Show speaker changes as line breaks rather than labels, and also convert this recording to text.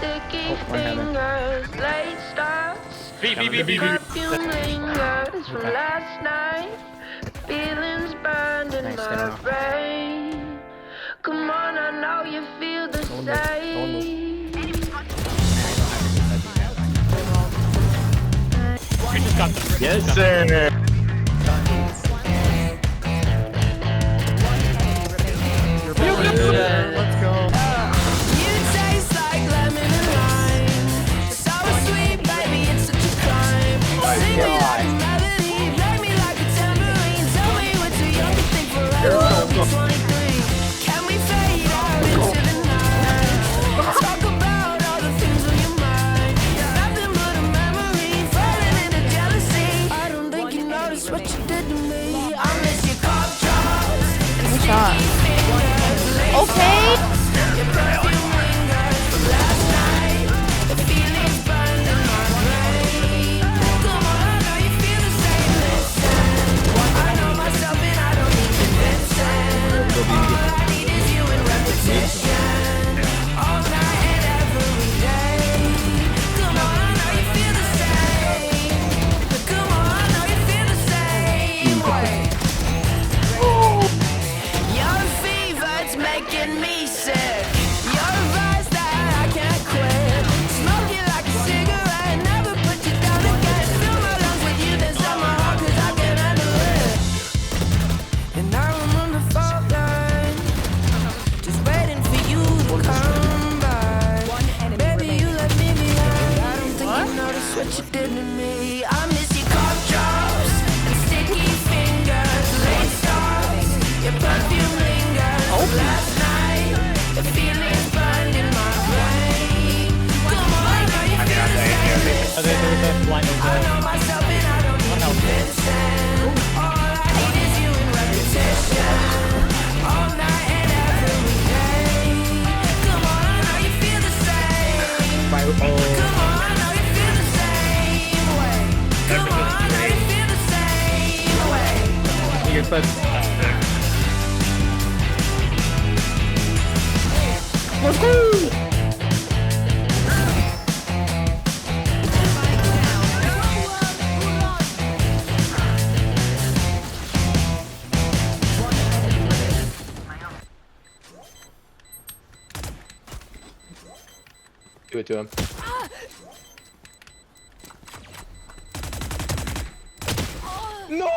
Sticky
one heaven.
fingers, late starts.
B.
Perfume lingers from last night. Feelings burned in
Nice,
my
stay off.
brain. Come on, I know you feel the same.
We just got them.
Yes, sir.
Let's go.
You taste like lemon and lime. So sweet, baby, it's such a crime. Sing me like a melody, play me like a tambourine. Tell me we're too young to think forever. We'll be 23. Can we fade out into the night? Talk about all the things on your mind. Nothing but a memory, falling into jealousy. I don't think you noticed what you did to me. I miss your cough drops and sticky fingers.
Okay.
Your perfume lingers from last night. The feelings burned in my brain. Come on, I know you feel the same. Listen, I know myself and I don't need convincing. All I need is you in repetition. All night and every day. Come on, I know you feel the same. Come on, I know you feel the same way. Your fever's making me sick. Your vice that I can't quit. Smoke you like a cigarette, never put you down again. Fill my lungs with you, then sell my heart 'cause I can't handle it. And I remember falling, just waiting for you to come back. Baby, you left me behind. I don't think you noticed what you did to me. I miss your cough drops and sticky fingers, late starts. Your perfume lingers from last night. The feelings burned in my brain. Come on, I know you feel the same. I know myself and I don't need convincing. All I need is you in repetition. All night and every day. Come on, I know you feel the same. Come on, I know you feel the same way. Come on, I know you feel the same way.
Your foot. Let's go.
Do it to him. No!